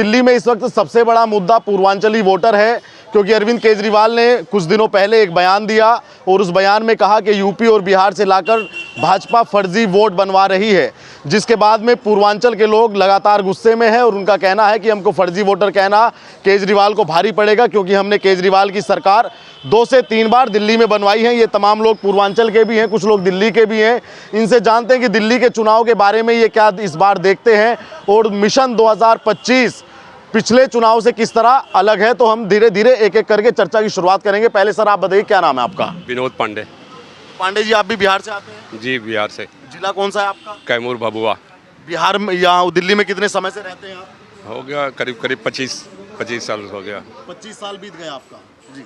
दिल्ली में इस वक्त सबसे बड़ा मुद्दा पूर्वांचली वोटर है, क्योंकि अरविंद केजरीवाल ने कुछ दिनों पहले एक बयान दिया और उस बयान में कहा कि यूपी और बिहार से लाकर भाजपा फर्जी वोट बनवा रही है, जिसके बाद में पूर्वांचल के लोग लगातार गुस्से में हैं और उनका कहना है कि हमको फर्जी वोटर कहना केजरीवाल को भारी पड़ेगा, क्योंकि हमने केजरीवाल की सरकार 2 से 3 बार दिल्ली में बनवाई है। ये तमाम लोग पूर्वांचल के भी हैं, कुछ लोग दिल्ली के भी हैं। इनसे जानते हैं कि दिल्ली के चुनाव के बारे में ये क्या इस बार देखते हैं और मिशन 2025 पिछले चुनाव से किस तरह अलग है। तो हम धीरे धीरे एक एक करके चर्चा की शुरुआत करेंगे। पहले सर आप बताइए, क्या नाम है आपका? विनोद पांडे। पांडे जी, आप भी बिहार से आते हैं? जी, बिहार से। जिला कौन सा है आपका? कैमूर भभुआ। बिहार में यहाँ दिल्ली में कितने समय से रहते हैं आप? हो गया करीब 25 साल हो गया। 25 साल बीत गए आपका। जी,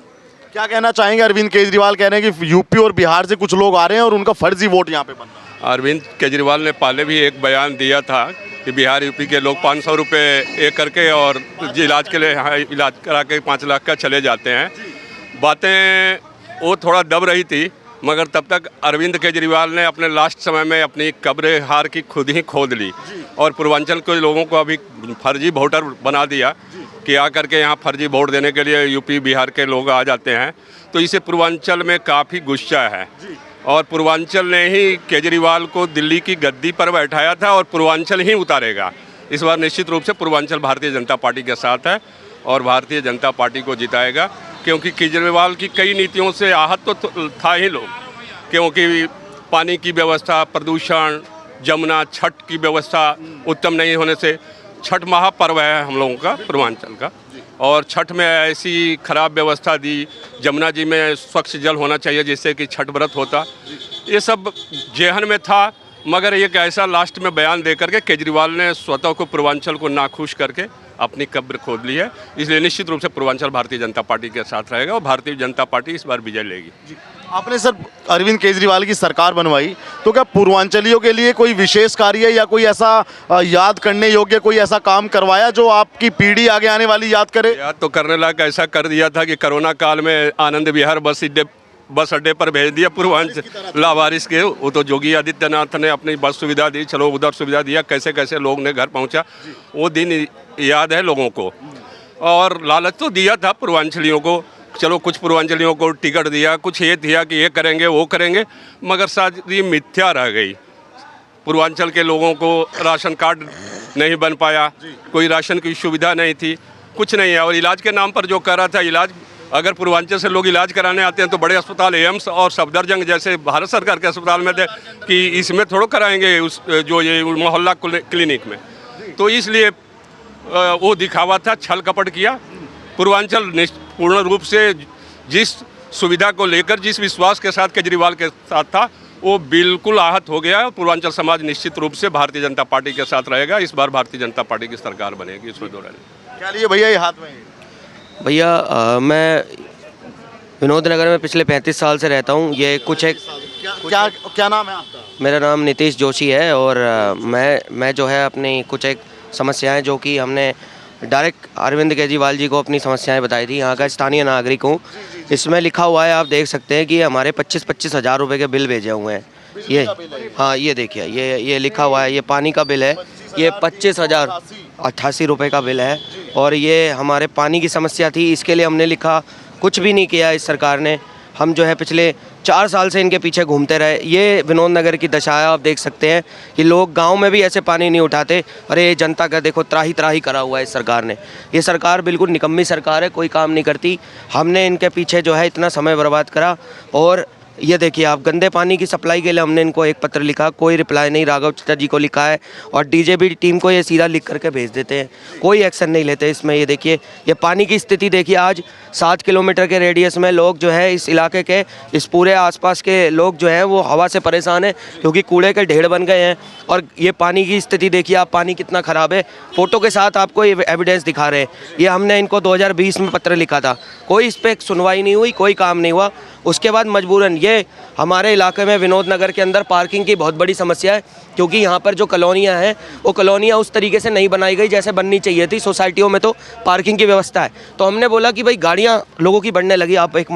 क्या कहना चाहेंगे? अरविंद केजरीवाल कह रहे हैं कि यूपी और बिहार से कुछ लोग आ रहे हैं और उनका फर्जी वोट यहाँ पे बन रहा है। अरविंद केजरीवाल ने पहले भी एक बयान दिया था कि बिहार यूपी के लोग 500 रुपये एक करके और इलाज के लिए यहाँ इलाज करा के 5 लाख का चले जाते हैं। बातें वो थोड़ा दब रही थी, मगर तब तक अरविंद केजरीवाल ने अपने लास्ट समय में अपनी कब्र हार की खुद ही खोद ली और पूर्वांचल के लोगों को अभी फर्जी वोटर बना दिया कि आकर के यहाँ फर्जी वोट देने के लिए यूपी बिहार के लोग आ जाते हैं। तो इसे पूर्वांचल में काफ़ी गुस्सा है और पूर्वांचल ने ही केजरीवाल को दिल्ली की गद्दी पर बैठाया था और पूर्वांचल ही उतारेगा। इस बार निश्चित रूप से पूर्वांचल भारतीय जनता पार्टी के साथ है और भारतीय जनता पार्टी को जिताएगा, क्योंकि केजरीवाल की कई नीतियों से आहत तो था ही लोग, क्योंकि पानी की व्यवस्था, प्रदूषण, जमुना, छठ की व्यवस्था उत्तम नहीं होने से। छठ महापर्व है हम लोगों का पूर्वांचल का, और छठ में ऐसी खराब व्यवस्था दी। जमुना जी में स्वच्छ जल होना चाहिए जिससे कि छठ व्रत होता। ये सब जेहन में था, मगर एक ऐसा लास्ट में बयान दे करके केजरीवाल ने स्वतः को पूर्वांचल को नाखुश करके अपनी कब्र खोद ली है। इसलिए निश्चित रूप से पूर्वांचल भारतीय जनता पार्टी के साथ रहेगा और भारतीय जनता पार्टी इस बार विजय लेगी। आपने सर अरविंद केजरीवाल की सरकार बनवाई, तो क्या पूर्वांचलियों के लिए कोई विशेष कार्य या कोई ऐसा याद करने योग्य कोई ऐसा काम करवाया जो आपकी पीढ़ी आगे आने वाली याद करे? याद तो करने लायक ऐसा कर दिया था कि कोरोना काल में आनंद विहार बस अड्डे पर भेज दिया पूर्वांचल लावारिस के। वो तो योगी आदित्यनाथ ने अपनी बस सुविधा दी, चलो उधर सुविधा दिया, कैसे कैसे लोग ने घर पहुंचा, वो दिन याद है लोगों को। और लालच तो दिया था पूर्वांचलियों को, चलो कुछ पूर्वांचलियों को टिकट दिया, कुछ ये दिया कि ये करेंगे वो करेंगे, मगर सारी मिथ्या रह गई। पूर्वांचल के लोगों को राशन कार्ड नहीं बन पाया, कोई राशन की सुविधा नहीं थी, कुछ नहीं है। और इलाज के नाम पर जो कर रहा था, इलाज अगर पूर्वांचल से लोग इलाज कराने आते हैं तो बड़े अस्पताल एम्स और सफदरजंग जैसे भारत सरकार के अस्पताल में थे कि इसमें थोड़ा कराएंगे उस जो ये मोहल्ला क्लिनिक में। तो इसलिए वो दिखावा था, छल कपट किया। पूर्वांचल पूर्ण रूप से जिस सुविधा को लेकर, जिस विश्वास के साथ केजरीवाल के साथ था, वो बिल्कुल आहत हो गया है। पूर्वांचल समाज निश्चित रूप से भारतीय जनता पार्टी के साथ रहेगा। इस बार भारतीय जनता पार्टी की सरकार बनेगी, इसमें दो राय। क्या लिए भैया ये हाथ में? भैया मैं विनोद नगर में पिछले 35 साल से रहता हूँ। ये कुछ एक क्या नाम है आपका? मेरा नाम नीतीश जोशी है और मैं जो है अपनी कुछ एक समस्याएं जो कि हमने डायरेक्ट अरविंद केजरीवाल जी को अपनी समस्याएं बताई थी। यहाँ का स्थानीय नागरिक हूँ। इसमें लिखा हुआ है, आप देख सकते हैं कि हमारे 25-25 हज़ार रुपये के बिल भेजे हुए हैं। ये हाँ, ये देखिए, ये लिखा हुआ है, ये पानी का बिल है, ये 25,088 रुपये का बिल है। और ये हमारे पानी की समस्या थी, इसके लिए हमने लिखा, कुछ भी नहीं किया इस सरकार ने। हम जो है पिछले 4 साल से इनके पीछे घूमते रहे। ये विनोद नगर की दशा है। आप देख सकते हैं कि लोग गांव में भी ऐसे पानी नहीं उठाते। अरे ये जनता का देखो त्राही करा हुआ है इस सरकार ने। ये सरकार बिल्कुल निकम्मी सरकार है, कोई काम नहीं करती। हमने इनके पीछे जो है इतना समय बर्बाद करा। और ये देखिए आप, गंदे पानी की सप्लाई के लिए हमने इनको एक पत्र लिखा, कोई रिप्लाई नहीं। राघव चड्ढा जी को लिखा है और डीजेबी टीम को ये सीधा लिख करके भेज देते हैं, कोई एक्शन नहीं लेते इसमें। ये देखिए, ये पानी की स्थिति देखिए। आज 7 किलोमीटर के रेडियस में लोग जो है इस इलाके के, इस पूरे आसपास के लोग जो हैं वो हवा से परेशान हैं, क्योंकि कूड़े के ढेर बन गए हैं। और ये पानी की स्थिति देखिए आप, पानी कितना ख़राब है। फ़ोटो के साथ आपको ये एविडेंस दिखा रहे हैं। ये हमने इनको 2020 में पत्र लिखा था, कोई इस पर सुनवाई नहीं हुई, कोई काम नहीं हुआ। उसके बाद मजबूरन ये हमारे इलाके में विनोद नगर के अंदर पार्किंग की बहुत बड़ी समस्या है, क्योंकि यहाँ पर जो कॉलोनियाँ हैं वो कॉलोनियाँ उस तरीके से नहीं बनाई गई जैसे बननी चाहिए थी। सोसाइटियों में तो पार्किंग की व्यवस्था है, तो हमने बोला कि भाई गाड़ियाँ लोगों की बढ़ने लगी, आप एक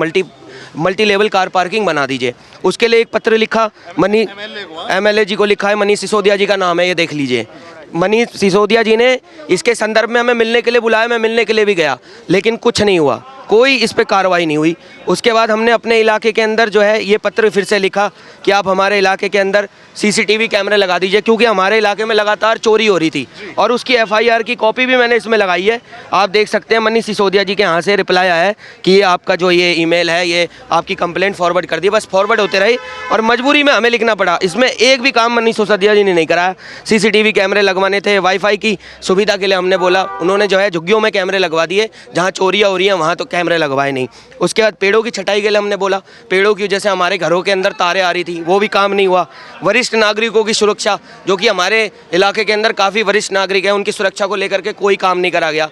मल्टी लेवल कार पार्किंग बना दीजिए। उसके लिए एक पत्र लिखा, MLA जी को लिखा है, मनीष सिसोदिया जी का नाम है, ये देख लीजिए। मनीष सिसोदिया जी ने इसके संदर्भ में हमें मिलने के लिए बुलाया, मैं मिलने के लिए भी गया, लेकिन कुछ नहीं हुआ, कोई इस पे कार्रवाई नहीं हुई। उसके बाद हमने अपने इलाके के अंदर जो है ये पत्र फिर से लिखा कि आप हमारे इलाके के अंदर सीसीटीवी कैमरे लगा दीजिए, क्योंकि हमारे इलाके में लगातार चोरी हो रही थी, और उसकी एफआईआर की कॉपी भी मैंने इसमें लगाई है। आप देख सकते हैं मनीष सिसोदिया जी के यहाँ से रिप्लाई आया है कि ये आपका जो ये ईमेल है ये आपकी कंप्लेंट फॉरवर्ड कर दी। बस फॉरवर्ड होते रही और मजबूरी में हमें लिखना पड़ा। इसमें एक भी काम मनीष सिसोदिया जी ने नहीं कराया। सीसीटीवी कैमरे लगवाने थे, वाईफाई की सुविधा के लिए हमने बोला, उन्होंने जो है झुग्गियों में कैमरे लगवा दिए, जहाँ चोरियाँ हो रही हैं वहाँ तो कैमरे लगवाए नहीं। उसके बाद पेड़ों की छटाई के लिए हमने बोला, पेड़ों की वजह से हमारे घरों के अंदर तारें आ रही थी, वो भी काम नहीं हुआ। वरिष्ठ नागरिकों की सुरक्षा, जो कि हमारे इलाके के अंदर काफ़ी वरिष्ठ नागरिक हैं, उनकी सुरक्षा को लेकर के कोई काम नहीं करा गया।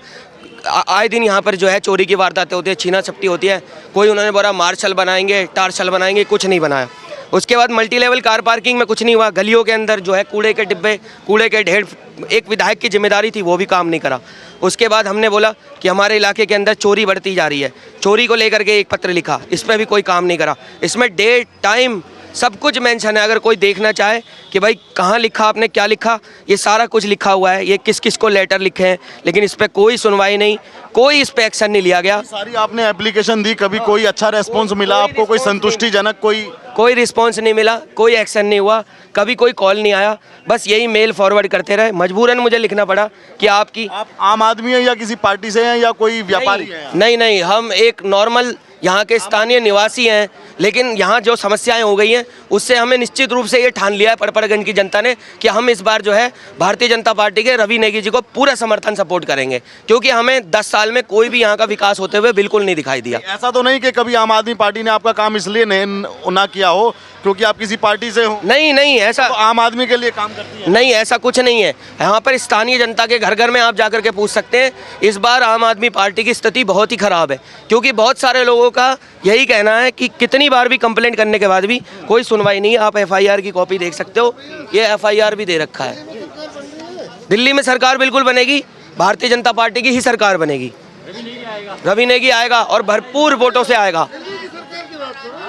आए दिन यहाँ पर जो है चोरी की वारदातें होती है, छीना झपटी होती है। कोई उन्होंने बोला मार्शल बनाएंगे, टार्शल बनाएंगे, कुछ नहीं बनाया। उसके बाद मल्टी लेवल कार पार्किंग में कुछ नहीं हुआ। गलियों के अंदर जो है कूड़े के डिब्बे, कूड़े के ढेर, एक विधायक की जिम्मेदारी थी, वो भी काम नहीं करा। उसके बाद हमने बोला कि हमारे इलाके के अंदर चोरी बढ़ती जा रही है, चोरी को लेकर के एक पत्र लिखा, इस पर भी कोई काम नहीं करा। इसमें डेट, टाइम, सब कुछ मेंशन है। अगर कोई देखना चाहे कि भाई कहाँ लिखा, आपने क्या लिखा, ये सारा कुछ लिखा हुआ है, ये किस किस को लेटर लिखे हैं, लेकिन इस पर कोई सुनवाई नहीं, कोई इस पर एक्शन नहीं लिया गया। सारी आपने एप्लीकेशन दी, कभी कोई अच्छा रेस्पॉन्स मिला आपको, कोई संतुष्टिजनक? कोई रिस्पॉन्स नहीं मिला, कोई एक्शन नहीं हुआ, कभी कोई कॉल नहीं आया, बस यही मेल फॉरवर्ड करते रहे। मजबूरन मुझे लिखना पड़ा कि आप आम आदमी है या किसी पार्टी से हैं या कोई व्यापारी है? नहीं, हम एक नॉर्मल यहाँ के स्थानीय निवासी हैं, लेकिन यहाँ जो समस्याएं हो गई हैं उससे हमें निश्चित रूप से ये ठान लिया है पड़पड़गंज की जनता ने कि हम इस बार जो है भारतीय जनता पार्टी के रवि नेगी जी को पूरा समर्थन सपोर्ट करेंगे, क्योंकि हमें 10 साल में कोई भी यहाँ का विकास होते हुए बिल्कुल नहीं दिखाई दिया। ऐसा तो नहीं कि कभी आम आदमी पार्टी ने आपका काम इसलिए नहीं ना किया हो क्योंकि आप किसी पार्टी से हो? नहीं, ऐसा तो आम आदमी के लिए काम करती है? नहीं, ऐसा कुछ नहीं है। यहाँ पर स्थानीय जनता के घर घर में आप जाकर के पूछ सकते हैं। इस बार आम आदमी पार्टी की स्थिति बहुत ही खराब है, क्योंकि बहुत सारे लोगों का यही कहना है कि कितनी बार भी कंप्लेंट करने के बाद भी कोई सुनवाई नहीं है। आप एफआईआर की कॉपी देख सकते हो, ये एफआईआर भी दे रखा है। दिल्ली में सरकार बिल्कुल बनेगी, भारतीय जनता पार्टी की ही सरकार बनेगी। रवि नेगी आएगा और भरपूर वोटों से आएगा।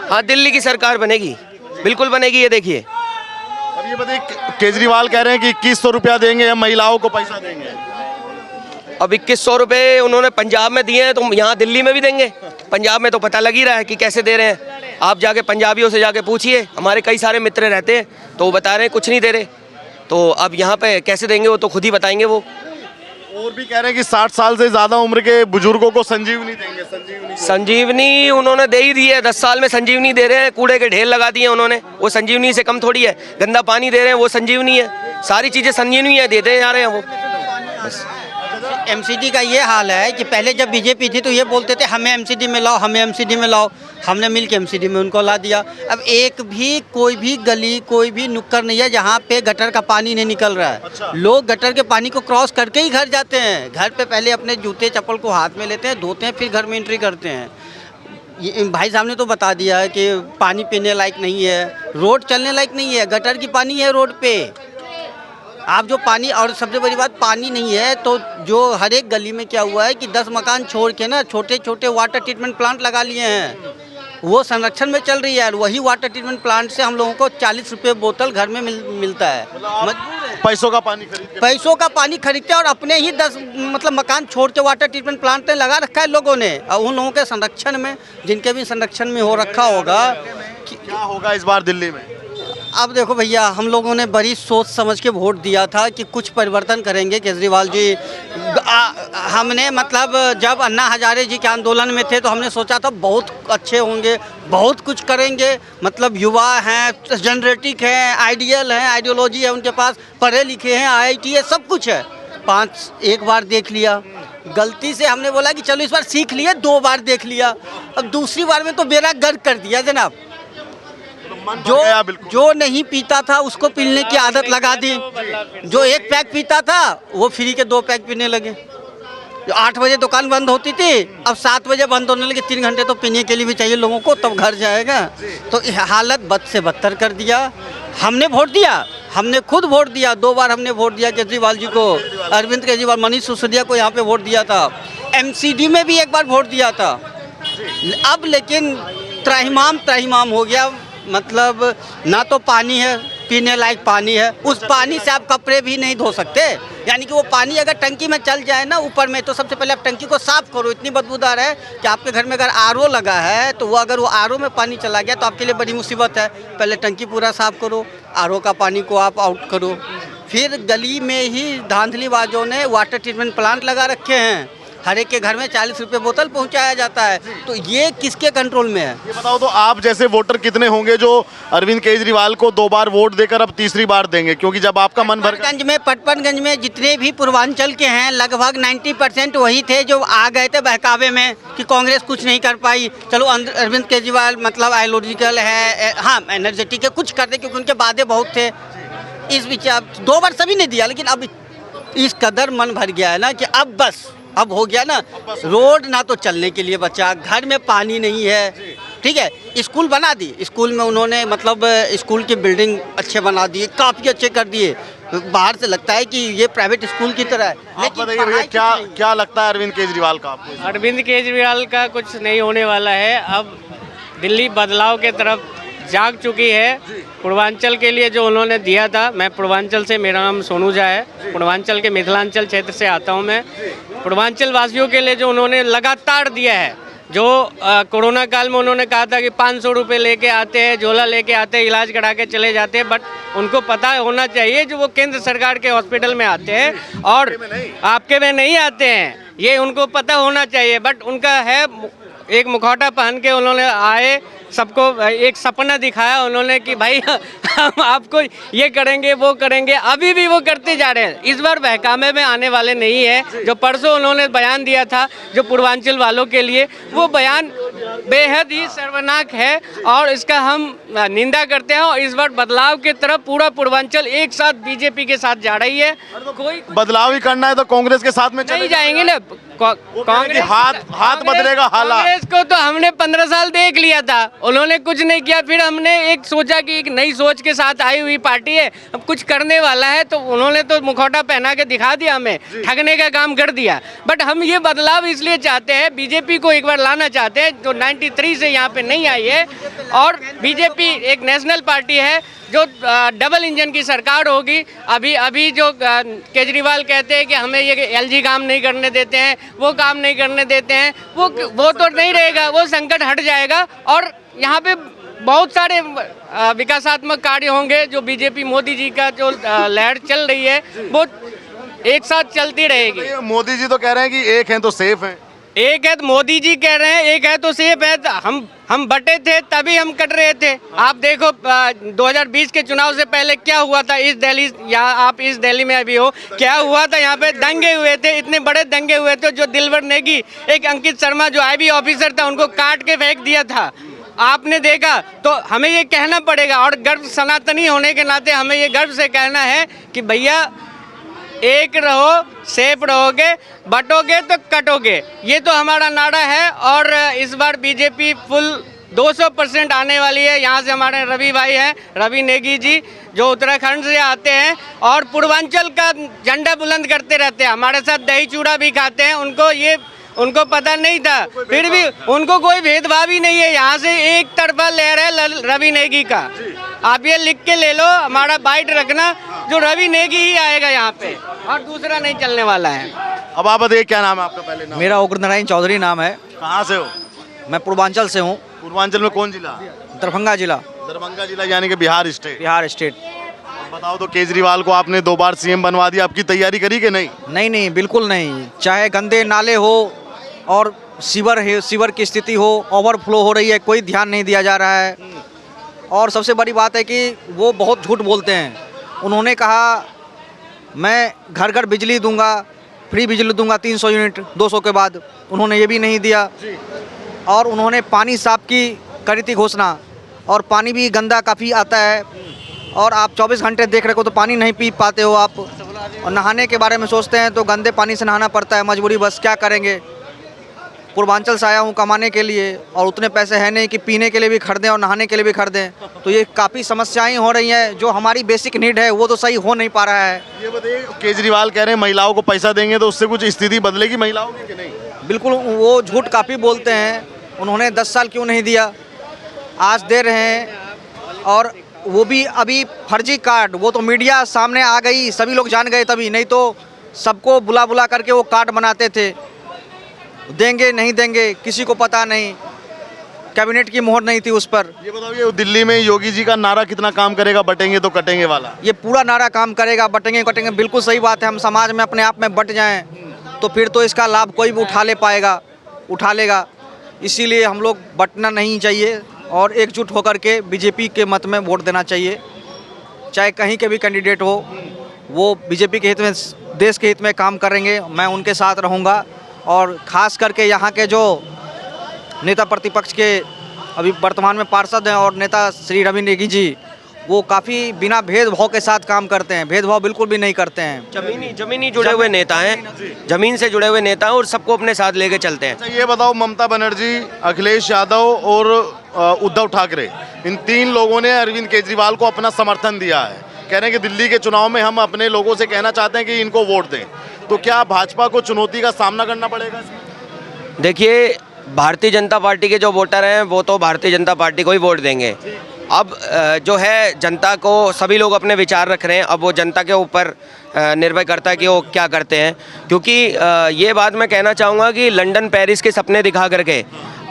हाँ, दिल्ली की सरकार बनेगी, बिल्कुल बनेगी, ये देखिए। अब ये बताइए, केजरीवाल कह रहे हैं कि 2100 रुपया देंगे, हम महिलाओं को पैसा देंगे। अब 2100 रुपये उन्होंने पंजाब में दिए हैं, तो यहाँ दिल्ली में भी देंगे? पंजाब में तो पता लग ही रहा है कि कैसे दे रहे हैं। आप जाके पंजाबियों से जाके पूछिए, हमारे कई सारे मित्र रहते हैं तो वो बता रहे हैं कुछ नहीं दे रहे। तो अब यहाँ पे कैसे देंगे वो तो खुद ही बताएंगे वो। और भी कह रहे हैं कि 60 साल से ज़्यादा उम्र के बुजुर्गों को संजीवनी देंगे। संजीवनी उन्होंने दे ही दी है, 10 साल में संजीवनी दे रहे हैं। कूड़े के ढेर लगा दिए उन्होंने, वो संजीवनी से कम थोड़ी है। गंदा पानी दे रहे हैं, वो संजीवनी है। सारी चीज़ें संजीवनी है, देते जा रहे हैं वो। बस एमसीडी का ये हाल है कि पहले जब बीजेपी थी तो ये बोलते थे हमें एमसीडी में लाओ, हमें एमसीडी में लाओ। हमने मिल के एमसीडी में उनको ला दिया। अब एक भी कोई भी गली, कोई भी नुक्कड़ नहीं है जहाँ पे गटर का पानी नहीं निकल रहा है। अच्छा। लोग गटर के पानी को क्रॉस करके ही घर जाते हैं। घर पे पहले अपने जूते चप्पल को हाथ में लेते हैं, धोते हैं, फिर घर में एंट्री करते हैं। ये भाई साहब ने तो बता दिया है कि पानी पीने लायक नहीं है, रोड चलने लायक नहीं है, गटर की पानी है रोड पे। आप जो पानी, और सबसे बड़ी बात पानी नहीं है तो जो हर एक गली में क्या हुआ है कि 10 मकान छोड़ के ना छोटे छोटे वाटर ट्रीटमेंट प्लांट लगा लिए हैं। वो संरक्षण में चल रही है। वही वाटर ट्रीटमेंट प्लांट से हम लोगों को 40 रुपये बोतल घर में मिलता है। मजबूर है, पैसों का पानी खरीदते हैं और अपने ही 10 मकान छोड़ के वाटर ट्रीटमेंट प्लांट लगा रखा है लोगों ने। और उन लोगों के संरक्षण में, जिनके भी संरक्षण में हो रखा होगा, क्या होगा इस बार दिल्ली में? अब देखो भैया, हम लोगों ने बड़ी सोच समझ के वोट दिया था कि कुछ परिवर्तन करेंगे केजरीवाल जी। हमने जब अन्ना हजारे जी के आंदोलन में थे तो हमने सोचा था बहुत अच्छे होंगे, बहुत कुछ करेंगे। युवा हैं, जनरेटिक हैं, आइडियल हैं, आइडियोलॉजी है उनके पास, पढ़े लिखे हैं, IIT है, सब कुछ है। एक बार देख लिया, गलती से हमने बोला कि चलो इस बार सीख लिए, 2 बार देख लिया, अब दूसरी बार में तो बेड़ा गर्क कर दिया जनाब। जो नहीं पीता था उसको पीने की आदत लगा दी। जो 1 पैक पीता था वो फ्री के 2 पैक पीने लगे। 8 बजे दुकान बंद होती थी, अब 7 बजे बंद होने लगी। 3 घंटे तो पीने के लिए भी चाहिए लोगों को, तब घर जाएगा। तो हालत बद से बदतर कर दिया। हमने वोट दिया, हमने खुद वोट दिया, 2 बार हमने वोट दिया केजरीवाल जी को, अरविंद केजरीवाल, मनीष सिसोदिया को यहाँ पे वोट दिया था। MCD में भी 1 बार वोट दिया था। अब लेकिन त्राहिमाम हो गया। ना तो पानी है, पीने लायक पानी है, उस पानी से आप कपड़े भी नहीं धो सकते। यानी कि वो पानी अगर टंकी में चल जाए ना ऊपर में, तो सबसे पहले आप टंकी को साफ़ करो। इतनी बदबूदार है कि आपके घर में अगर आरओ लगा है तो वो अगर वो आरओ में पानी चला गया तो आपके लिए बड़ी मुसीबत है। पहले टंकी पूरा साफ़ करो, आरओ का पानी को आप आउट करो। फिर गली में ही धांधलीबाजों ने वाटर ट्रीटमेंट प्लांट लगा रखे हैं, हर एक के घर में 40 रुपये बोतल पहुंचाया जाता है। तो ये किसके कंट्रोल में है? ये बताओ तो, आप जैसे वोटर कितने होंगे जो अरविंद केजरीवाल को 2 बार वोट देकर अब तीसरी बार देंगे? क्योंकि जब आपका मन भर पटपनगंज में जितने भी पूर्वांचल के हैं लगभग 90% वही थे जो आ गए थे बहकावे में कि कांग्रेस कुछ नहीं कर पाई। चलो अरविंद केजरीवाल मतलब आइडियोलॉजिकल है, हाँ एनर्जेटिक है, कुछ कर दे, क्योंकि उनके वादे बहुत थे। इस बीच अब 2 बार सभी ने दिया, लेकिन अब इस कदर मन भर गया है ना कि अब बस अब हो गया ना। रोड ना तो चलने के लिए बचा, घर में पानी नहीं है, ठीक है। स्कूल बना दी, स्कूल में उन्होंने मतलब स्कूल की बिल्डिंग अच्छे बना दिए, काफ़ी अच्छे कर दिए। बाहर से लगता है कि ये प्राइवेट स्कूल की तरह है। आप बताइए भैया, क्या लगता है अरविंद केजरीवाल का आपको? अरविंद केजरीवाल का कुछ नहीं होने वाला है। अब दिल्ली बदलाव के तरफ जाग चुकी है। पूर्वांचल के लिए जो उन्होंने दिया था, मैं पूर्वांचल से, मेरा नाम सोनू झा है, पूर्वांचल के मिथिलांचल क्षेत्र से आता हूं मैं। पूर्वांचल वासियों के लिए जो उन्होंने लगातार दिया है, जो कोरोना काल में उन्होंने कहा था कि 500 रुपये लेके आते हैं, झोला लेके आते हैं, इलाज करा के चले जाते हैं, बट उनको पता होना चाहिए जो वो केंद्र सरकार के हॉस्पिटल में आते हैं और आपके में नहीं आते हैं, ये उनको पता होना चाहिए। बट उनका है एक मुखौटा पहन के उन्होंने आए, सबको एक सपना दिखाया उन्होंने कि भाई हम आपको ये करेंगे वो करेंगे, अभी भी वो करते जा रहे हैं। इस बार बहकामे में आने वाले नहीं है। जो परसों उन्होंने बयान दिया था जो पूर्वांचल वालों के लिए, वो बयान बेहद ही शर्मनाक है और इसका हम निंदा करते हैं। और इस बार बदलाव की तरफ पूरा पूर्वांचल एक साथ बीजेपी के साथ जा रही है। कोई बदलाव ही करना है तो कांग्रेस के साथ में नहीं जाएंगे ना। कांग्रेस हाथ बदलेगा हालात। कांग्रेस को तो हमने 15 साल देख लिया था, उन्होंने कुछ नहीं किया। फिर हमने एक सोचा कि एक नई सोच के साथ आई हुई पार्टी है, अब कुछ करने वाला है, तो उन्होंने तो मुखौटा पहना के दिखा दिया, हमें ठगने का काम कर दिया। बट हम ये बदलाव इसलिए चाहते हैं, बीजेपी को एक बार लाना चाहते हैं जो 93 से यहाँ पे नहीं आई है। और बीजेपी एक नेशनल पार्टी है जो डबल इंजन की सरकार होगी। अभी जो केजरीवाल कहते हैं कि हमें ये एलजी काम नहीं करने देते हैं, वो काम नहीं करने देते हैं, वो तो नहीं रहेगा, वो संकट हट जाएगा और यहाँ पे बहुत सारे विकासात्मक कार्य होंगे। जो बीजेपी मोदी जी का जो लहर चल रही है वो एक साथ चलती रहेगी। मोदी जी तो कह रहे हैं कि एक हैं तो सेफ हैं। एक है तो मोदी जी कह रहे हैं, एक है तो सेफ है। तो हम बटे थे तभी हम कट रहे थे। आप देखो 2020 के चुनाव से पहले क्या हुआ था इस दिल्ली, यहाँ आप इस दिल्ली में अभी हो, क्या हुआ था यहाँ पे? दंगे हुए थे, इतने बड़े दंगे हुए थे। जो दिलवर नेगी, एक अंकित शर्मा जो IB ऑफिसर था, उनको काट के फेंक दिया था, आपने देखा। तो हमें ये कहना पड़ेगा और गर्व सनातनी होने के नाते हमें ये गर्व से कहना है कि भैया एक रहो, सेफ रहोगे, बटोगे तो कटोगे, ये तो हमारा नारा है। और इस बार बीजेपी फुल 200% आने वाली है। यहाँ से हमारे रवि भाई हैं, रवि नेगी जी, जो उत्तराखंड से आते हैं और पूर्वांचल का झंडा बुलंद करते रहते हैं, हमारे साथ दही चूड़ा भी खाते हैं। उनको पता नहीं था, फिर भी उनको कोई भेदभाव ही नहीं है। यहाँ से एक तरफा लहर है रवि नेगी का। आप ये लिख के ले लो, हमारा बाइट रखना, जो रवि नेगी ही आएगा यहाँ पे और दूसरा नहीं चलने वाला है। अब आप बताइए क्या नाम है आपका? पहले नाम? मेरा उग्र नारायण चौधरी नाम है। कहाँ से हो? मैं पूर्वांचल से हूँ। पूर्वांचल में कौन जिला? दरभंगा जिला। दरभंगा जिला यानी कि बिहार स्टेट। बिहार स्टेट। बताओ तो, केजरीवाल को आपने 2 बार CM बनवा दिया, आपकी तैयारी करी कि नहीं? नहीं, बिल्कुल नहीं। चाहे गंदे नाले हो और सीवर की स्थिति हो, ओवरफ्लो हो रही है, कोई ध्यान नहीं दिया जा रहा है। और सबसे बड़ी बात है कि वो बहुत झूठ बोलते हैं। उन्होंने कहा मैं घर घर बिजली दूंगा, फ्री बिजली दूंगा 300 यूनिट 200 के बाद, उन्होंने ये भी नहीं दिया। और उन्होंने पानी साफ की करी थी घोषणा, और पानी भी गंदा काफ़ी आता है और आप 24 घंटे देख रहे हो तो पानी नहीं पी पाते हो आप। और नहाने के बारे में सोचते हैं तो गंदे पानी से नहाना पड़ता है, मजबूरी, बस क्या करेंगे। पूर्वांचल से आया हूँ कमाने के लिए और उतने पैसे हैं नहीं कि पीने के लिए भी खरीदें और नहाने के लिए भी खरीदें, तो ये काफ़ी समस्याएं हो रही हैं। जो हमारी बेसिक नीड है वो तो सही हो नहीं पा रहा है। ये बताइए, केजरीवाल कह रहे हैं महिलाओं को पैसा देंगे तो उससे कुछ स्थिति बदलेगी महिलाओं की कि नहीं? बिल्कुल, वो झूठ काफ़ी बोलते हैं। उन्होंने 10 साल क्यों नहीं दिया, आज दे रहे हैं। और वो भी अभी फर्जी कार्ड, वो तो मीडिया सामने आ गई, सभी लोग जान गए तभी, नहीं तो सबको बुला बुला करके वो कार्ड बनाते थे। देंगे नहीं देंगे किसी को पता नहीं, कैबिनेट की मोहर नहीं थी उस पर। ये बताओ, दिल्ली में योगी जी का नारा कितना काम करेगा, बटेंगे तो कटेंगे वाला? ये पूरा नारा काम करेगा, बटेंगे कटेंगे, बिल्कुल सही बात है। हम समाज में अपने आप में बट जाएं तो फिर तो इसका लाभ कोई भी उठा लेगा। इसीलिए हम लोग बटना नहीं चाहिए और एकजुट होकर के बीजेपी के मत में वोट देना चाहिए। चाहे कहीं के भी कैंडिडेट हो, वो बीजेपी के हित में, देश के हित में काम करेंगे, मैं उनके साथ रहूँगा। और ख़ास करके यहाँ के जो नेता प्रतिपक्ष के अभी वर्तमान में पार्षद हैं और नेता श्री रवि नेगी जी, वो काफ़ी बिना भेदभाव के साथ काम करते हैं, भेदभाव बिल्कुल भी नहीं करते हैं। जमीनी जुड़े हुए नेता हैं, जमीन से जुड़े हुए नेता हैं और सबको अपने साथ लेके चलते हैं। अच्छा, ये बताओ, ममता बनर्जी, अखिलेश यादव और उद्धव ठाकरे, इन 3 लोगों ने अरविंद केजरीवाल को अपना समर्थन दिया है। कह रहे हैं कि दिल्ली के चुनाव में हम अपने लोगों से कहना चाहते हैं कि इनको वोट दें। तो क्या भाजपा को चुनौती का सामना करना पड़ेगा इसमें? देखिए, भारतीय जनता पार्टी के जो वोटर हैं वो तो भारतीय जनता पार्टी को ही वोट देंगे। अब जो है जनता को, सभी लोग अपने विचार रख रहे हैं, अब वो जनता के ऊपर निर्भर करता है कि वो क्या करते हैं। क्योंकि ये बात मैं कहना चाहूँगा कि लंदन पेरिस के सपने दिखा करके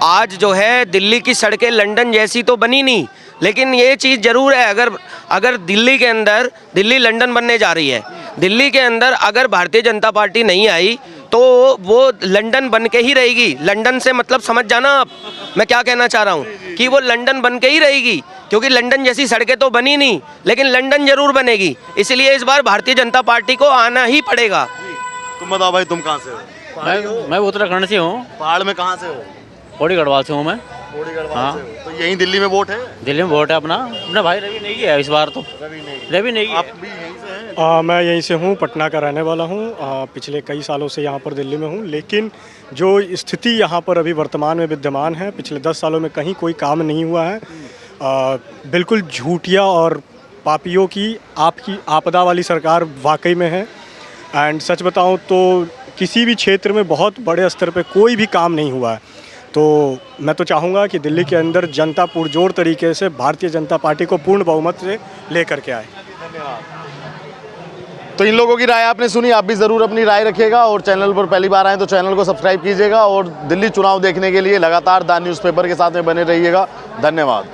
आज जो है दिल्ली की सड़कें लंदन जैसी तो बनी नहीं, लेकिन ये चीज़ ज़रूर है, अगर दिल्ली के अंदर, दिल्ली लंदन बनने जा रही है, दिल्ली के अंदर अगर भारतीय जनता पार्टी नहीं आई तो वो लंदन बन के ही रहेगी। लंदन से मतलब समझ जाना आप मैं क्या कहना चाह रहा हूँ, कि वो लंदन बन के ही रहेगी, क्योंकि लंदन जैसी सड़कें तो बनी नहीं, लेकिन लंदन जरूर बनेगी। इसलिए इस बार भारतीय जनता पार्टी को आना ही पड़ेगा। तुम बताओ भाई, तुम कहाँ से हो? मैं उत्तराखंड से हूँ। पहाड़ में कहाँ से हो? पौड़ी गढ़वाल से हूँ मैं। हाँ। तो यहीं दिल्ली में वोट है? दिल्ली में वोट है अपना भाई रवि नेगी है इस बार तो। रवि नेगी। आप भी यहीं से हैं? मैं यहीं से हूँ, पटना का रहने वाला हूँ। पिछले कई सालों से यहाँ पर दिल्ली में हूँ, लेकिन जो स्थिति यहाँ पर अभी वर्तमान में विद्यमान है, पिछले 10 सालों में कहीं कोई काम नहीं हुआ है। बिल्कुल झूठिया और पापियों की आपकी आपदा वाली सरकार वाकई में है। एंड सच बताऊँ तो किसी भी क्षेत्र में बहुत बड़े स्तर पे कोई भी काम नहीं हुआ है। तो मैं तो चाहूँगा कि दिल्ली के अंदर जनता पुरजोर तरीके से भारतीय जनता पार्टी को पूर्ण बहुमत से लेकर के आए। तो इन लोगों की राय आपने सुनी, आप भी ज़रूर अपनी राय रखिएगा और चैनल पर पहली बार आए तो चैनल को सब्सक्राइब कीजिएगा और दिल्ली चुनाव देखने के लिए लगातार द न्यूज़पेपर के साथ में बने रहिएगा। धन्यवाद।